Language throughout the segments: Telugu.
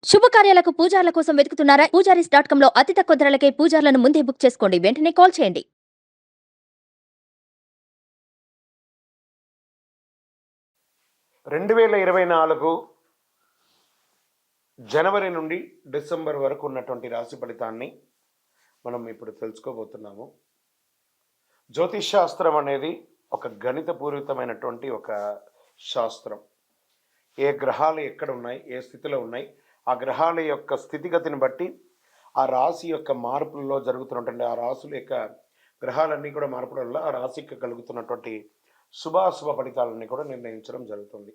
శుభకార్యాలకు పూజార్ల కోసం వెతుకుతున్నారా? పూజారీస్.com లో అతి తక్కువ ధరలకే పూజార్లను ముందే బుక్ చేసుకోండి. వెంటనే కాల్ చేయండి. 2024 జనవరి నుండి డిసెంబర్ వరకు ఉన్నటువంటి రాశి ఫలితాన్ని మనం ఇప్పుడు తెలుసుకోబోతున్నాము. జ్యోతిష్ శాస్త్రం అనేది ఒక గణితపూరితమైనటువంటి ఒక శాస్త్రం. ఏ గ్రహాలు ఎక్కడ ఉన్నాయి, ఏ స్థితిలో ఉన్నాయి, ఆ గ్రహాల యొక్క స్థితిగతిని బట్టి ఆ రాశి యొక్క మార్పులలో జరుగుతున్నటువంటి ఆ రాశుల యొక్క గ్రహాలన్నీ కూడా మార్పుల వల్ల ఆ రాశికి కలుగుతున్నటువంటి శుభాశుభ ఫలితాలన్నీ కూడా నిర్ణయించడం జరుగుతుంది.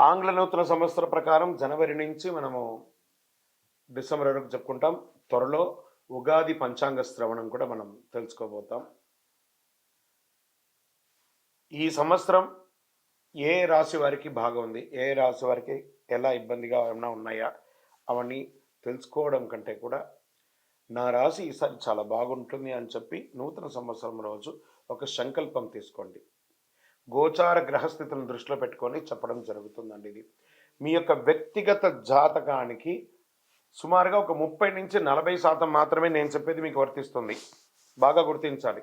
ఆంగ్ల నూతన సంవత్సర ప్రకారం జనవరి నుంచి మనము డిసెంబర్ వరకు చెప్పుకుంటాం. త్వరలో ఉగాది పంచాంగ శ్రవణం కూడా మనం తెలుసుకోబోతాం. ఈ సంవత్సరం ఏ రాశి వారికి బాగా ఉంది, ఏ రాశి వారికి ఎలా ఇబ్బందిగా ఏమైనా ఉన్నాయా అవన్నీ తెలుసుకోవడం కంటే కూడా నా రాశి ఈసారి చాలా బాగుంటుంది అని చెప్పి నూతన సంవత్సరం రోజు ఒక సంకల్పం తీసుకోండి. గోచార గ్రహస్థితులను దృష్టిలో పెట్టుకొని చెప్పడం జరుగుతుందండి. ఇది మీ యొక్క వ్యక్తిగత జాతకానికి సుమారుగా ఒక 30 నుంచి 40% మాత్రమే నేను చెప్పేది మీకు వర్తిస్తుంది. బాగా గుర్తించాలి.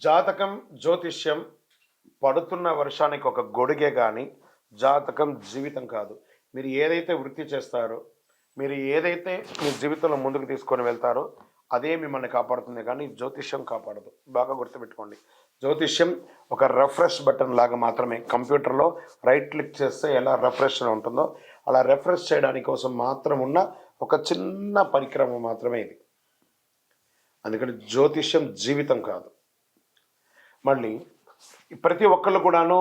జాతకం, జ్యోతిష్యం పడుతున్న వర్షానికి ఒక గొడుగే కానీ జాతకం జీవితం కాదు. మీరు ఏదైతే వృత్తి చేస్తారో, మీరు ఏదైతే మీ జీవితంలో ముందుకు తీసుకొని వెళ్తారో అదే మిమ్మల్ని కాపాడుతుంది, కానీ జ్యోతిష్యం కాపాడదు. బాగా గుర్తుపెట్టుకోండి. జ్యోతిష్యం ఒక రిఫ్రెష్ బటన్ లాగా మాత్రమే. కంప్యూటర్లో రైట్ క్లిక్ చేస్తే ఎలా రిఫ్రెష్ ఉంటుందో అలా రిఫ్రెష్ చేయడానికి కోసం మాత్రం ఉన్న ఒక చిన్న పరికరం మాత్రమే ఇది. అందుకని జ్యోతిష్యం జీవితం కాదు. మళ్ళీ ప్రతి ఒక్కళ్ళు కూడాను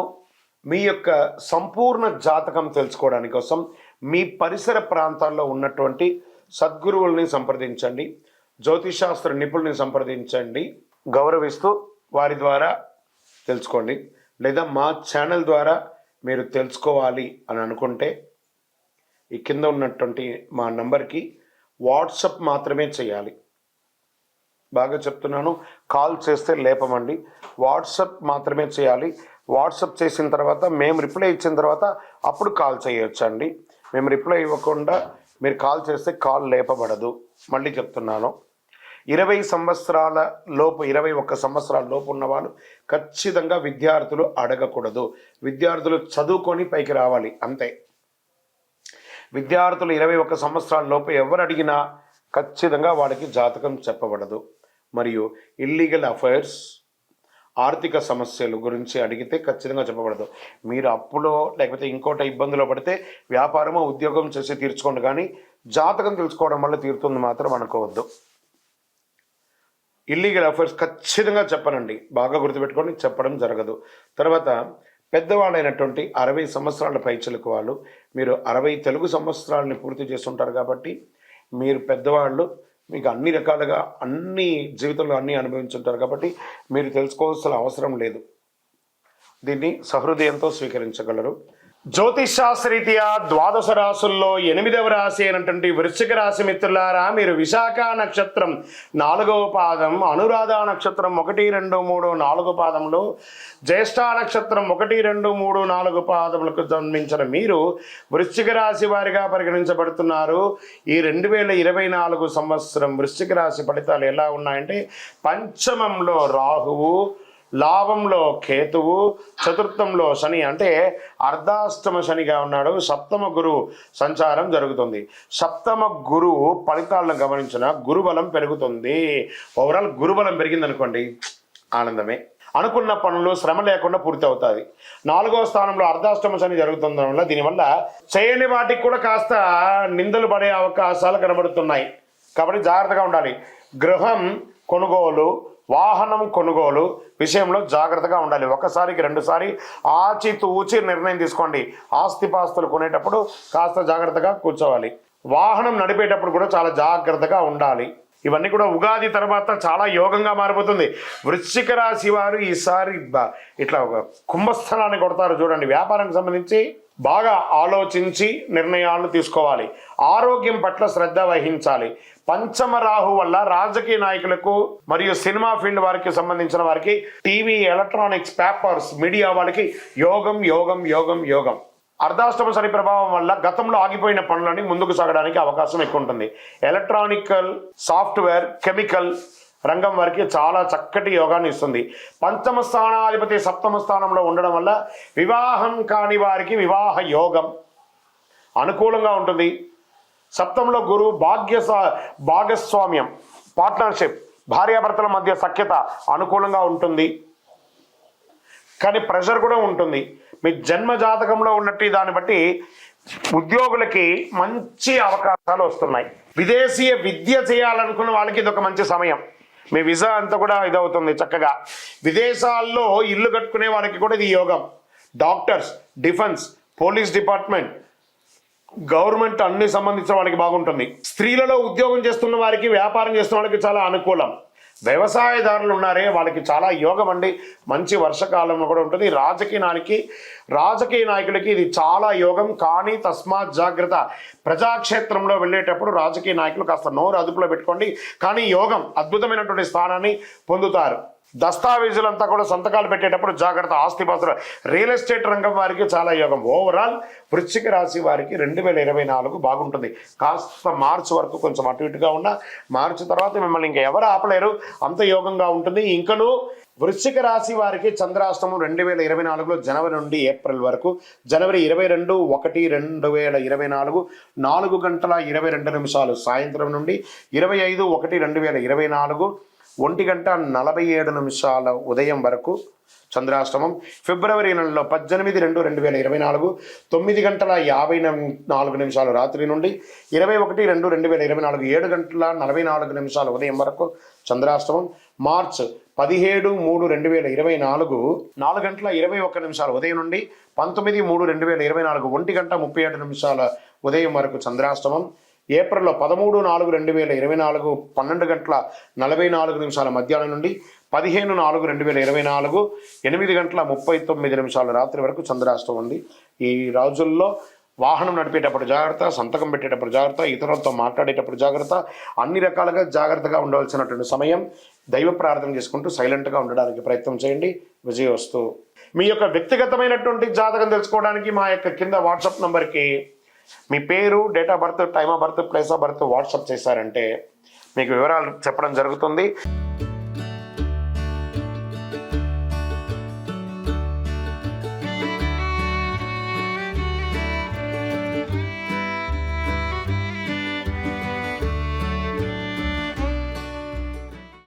మీ యొక్క సంపూర్ణ జాతకం తెలుసుకోవడానికి కోసం మీ పరిసర ప్రాంతాల్లో ఉన్నటువంటి సద్గురువుల్ని సంప్రదించండి, జ్యోతిషాస్త్ర నిపుణుల్ని సంప్రదించండి, గౌరవిస్తూ వారి ద్వారా తెలుసుకోండి. లేదా మా ఛానల్ ద్వారా మీరు తెలుసుకోవాలి అని అనుకుంటే ఈ కింద ఉన్నటువంటి మా నంబర్కి వాట్సప్ మాత్రమే చేయాలి. బాగా చెప్తున్నాను, కాల్ చేస్తే లేపమండి. వాట్సప్ మాత్రమే చేయాలి. వాట్సప్ చేసిన తర్వాత మేము రిప్లై ఇచ్చిన తర్వాత అప్పుడు కాల్ చేయొచ్చండి. మేము రిప్లై ఇవ్వకుండా మీరు కాల్ చేస్తే కాల్ లేపబడదు. మళ్ళీ చెప్తున్నాను, 20 సంవత్సరాల లోపు 21 సంవత్సరాల లోపు ఉన్నవాళ్ళు ఖచ్చితంగా విద్యార్థులు అడగకూడదు. విద్యార్థులు చదువుకొని పైకి రావాలి అంతే. విద్యార్థులు 21 సంవత్సరాల లోపు ఎవరు అడిగినా ఖచ్చితంగా వాడికి జాతకం చెప్పబడదు. మరియు ఇల్లీగల్ అఫైర్స్, ఆర్థిక సమస్యలు గురించి అడిగితే ఖచ్చితంగా చెప్పబడదు. మీరు అప్పులో లేకపోతే ఇంకోట ఇబ్బందులో పడితే వ్యాపారమో ఉద్యోగం చేసి తీర్చుకోండి, కానీ జాతకం తెలుసుకోవడం వల్ల తీరుతుంది మాత్రం అనుకోవద్దు. ఇల్లీగల్ అఫైర్స్ ఖచ్చితంగా చెప్పనండి. బాగా గుర్తుపెట్టుకొని చెప్పడం జరగదు. తర్వాత పెద్దవాళ్ళైనటువంటి 60 సంవత్సరాల పైచిలకు వాళ్ళు, మీరు 60 తెలుగు సంవత్సరాలని పూర్తి చేస్తుంటారు కాబట్టి మీరు పెద్దవాళ్ళు, మీకు అన్ని రకాలుగా అన్ని జీవితంలో అన్నీ అనుభవించుంటారు కాబట్టి మీరు తెలుసుకోవాల్సిన అవసరం లేదు. దీన్ని సహృదయంతో స్వీకరించగలరు. జ్యోతిష్ శాస్త్రరీత్యా ద్వాదశ రాశుల్లో 8వ రాశి అయినటువంటి వృశ్చిక రాశి మిత్రులారా, మీరు విశాఖ నక్షత్రం 4వ పాదం, అనురాధ నక్షత్రం 1, 2, 3, 4 పాదములు, జ్యేష్ఠ నక్షత్రం 1, 2, 3, 4 పాదములకు జన్మించిన మీరు వృశ్చిక రాశి వారిగా పరిగణించబడుతున్నారు. ఈ 2024 సంవత్సరం వృశ్చిక రాశి ఫలితాలు ఎలా ఉన్నాయంటే, పంచమంలో రాహువు, లాభంలో కేతువు, చతుర్థంలో శని, అంటే అర్ధాష్టమ శనిగా ఉన్నాడు. సప్తమ గురువు సంచారం జరుగుతుంది. సప్తమ గురువు ఫలితాలను గమనించిన గురుబలం పెరుగుతుంది. ఓవరాల్ గురుబలం పెరిగిందనుకోండి, ఆనందమే. అనుకున్న పనులు శ్రమ లేకుండా పూర్తి అవుతుంది. 4వ స్థానంలో అర్ధాష్టమ శని జరుగుతుండడం వల్ల దీనివల్ల చేయని వాటికి కూడా కాస్త నిందలు పడే అవకాశాలు కనబడుతున్నాయి. కాబట్టి జాగ్రత్తగా ఉండాలి. గృహం కొనుగోలు, వాహనం కొనుగోలు విషయంలో జాగ్రత్తగా ఉండాలి. ఒకసారికి 2 సారి ఆచితూచి నిర్ణయం తీసుకోండి. ఆస్తిపాస్తులు కొనేటప్పుడు కాస్త జాగ్రత్తగా కూర్చోవాలి. వాహనం నడిపేటప్పుడు కూడా చాలా జాగ్రత్తగా ఉండాలి. ఇవన్నీ కూడా ఉగాది తర్వాత చాలా యోగంగా మారిపోతుంది. వృశ్చిక రాశి వారు ఈసారి ఇట్లా కుంభస్థలాన్ని కొడతారు చూడండి. వ్యాపారానికి సంబంధించి బాగా ఆలోచించి నిర్ణయాలు తీసుకోవాలి. ఆరోగ్యం పట్ల శ్రద్ధ వహించాలి. పంచమ రాహు వల్ల రాజకీయ నాయకులకు మరియు సినిమా ఫీల్డ్ వారికి సంబంధించిన వారికి, టీవీ, ఎలక్ట్రానిక్స్, పేపర్స్, మీడియా వాళ్ళకి యోగం యోగం యోగం యోగం. అర్ధాష్టమ శని ప్రభావం వల్ల గతంలో ఆగిపోయిన పనులని ముందుకు సాగడానికి అవకాశం ఎక్కువ ఉంటుంది. ఎలక్ట్రానికల్, సాఫ్ట్వేర్, కెమికల్ రంగం వారికి చాలా చక్కటి యోగాన్ని ఇస్తుంది. పంచమ స్థానాధిపతి సప్తమ స్థానంలో ఉండడం వల్ల వివాహం కాని వారికి వివాహ యోగం అనుకూలంగా ఉంటుంది. సప్తంలో గురువు భాగస్వామ్యం, పార్ట్నర్షిప్, భార్యాభర్తల మధ్య సఖ్యత అనుకూలంగా ఉంటుంది. కానీ ప్రెషర్ కూడా ఉంటుంది. మీ జన్మ జాతకంలో ఉన్నట్టు దాన్ని బట్టి ఉద్యోగులకి మంచి అవకాశాలు వస్తున్నాయి. విదేశీయ విద్య చేయాలనుకున్న వాళ్ళకి ఇది ఒక మంచి సమయం. మీ వీసా అంతా కూడా ఇదవుతుంది చక్కగా. విదేశాల్లో ఇల్లు కట్టుకునే వాళ్ళకి కూడా ఇది యోగం. Doctors, defence, police department, government అన్ని సంబంధించిన వాళ్ళకి బాగుంటుంది. స్త్రీలలో ఉద్యోగం చేస్తున్న వారికి, వ్యాపారం చేస్తున్న వాళ్ళకి చాలా అనుకూలం. వ్యవసాయదారులు ఉన్నారే వాళ్ళకి చాలా యోగం అండి. మంచి వర్షకాలంలో కూడా ఉంటుంది. రాజకీయ నాయకులకి ఇది చాలా యోగం. కానీ తస్మాత్ జాగ్రత్త, ప్రజాక్షేత్రంలో వెళ్ళేటప్పుడు రాజకీయ నాయకులు కాస్త నోరు అదుపులో పెట్టుకోండి. కానీ యోగం, అద్భుతమైనటువంటి స్థానాన్ని పొందుతారు. దస్తావేజులంతా కూడా సంతకాలు పెట్టేటప్పుడు జాగ్రత్త. ఆస్తిపాస్తులు, రియల్ ఎస్టేట్ రంగం వారికి చాలా యోగం. ఓవరాల్ వృశ్చిక రాశి వారికి 2024 బాగుంటుంది. కాస్త మార్చి వరకు కొంచెం అటు ఇటుగా ఉన్న, మార్చి తర్వాత మిమ్మల్ని ఇంకా ఎవరు ఆపలేరు, అంత యోగంగా ఉంటుంది. ఇంకను వృశ్చిక రాశి వారికి చంద్రాష్టమం 2024లో జనవరి నుండి ఏప్రిల్ వరకు. జనవరి 22/1/2024 4 గంటల 22 నిమిషాలు సాయంత్రం నుండి 25/1/2024 1 గంట 47 నిమిషాల ఉదయం వరకు చంద్రాష్టమం. ఫిబ్రవరి నెలలో 18/2/2024 9 గంటల 54 నిమిషాలు రాత్రి నుండి 21/2/2024 7 గంటల 44 నిమిషాల ఉదయం వరకు చంద్రాష్టమం. మార్చ్ 17/3/2024 4 గంటల 21 నిమిషాల ఉదయం నుండి 19/3/2024 1 గంట 37 నిమిషాల ఉదయం వరకు చంద్రాష్టమం. ఏప్రిల్లో 13/4/2024 12 గంటల 44 నిమిషాల మధ్యాహ్నం నుండి 15/4/2024 8 గంటల 39 నిమిషాల రాత్రి వరకు చంద్రాష్టమం ఉంది. ఈ రోజుల్లో వాహనం నడిపేటప్పుడు జాగ్రత్త, సంతకం పెట్టేటప్పుడు జాగ్రత్త, ఇతరులతో మాట్లాడేటప్పుడు జాగ్రత్త, అన్ని రకాలుగా జాగ్రత్తగా ఉండవలసినటువంటి సమయం. దైవ ప్రార్థన చేసుకుంటూ సైలెంట్గా ఉండడానికి ప్రయత్నం చేయండి. విజయోస్తు. మీ యొక్క వ్యక్తిగతమైనటువంటి జాతకం తెలుసుకోవడానికి మా యొక్క కింద వాట్సాప్ నంబర్కి మీ పేరు, date of birth, time of birth, place of birth WhatsApp చేశారంటే మీకు వివరాలు చెప్పడం జరుగుతుంది.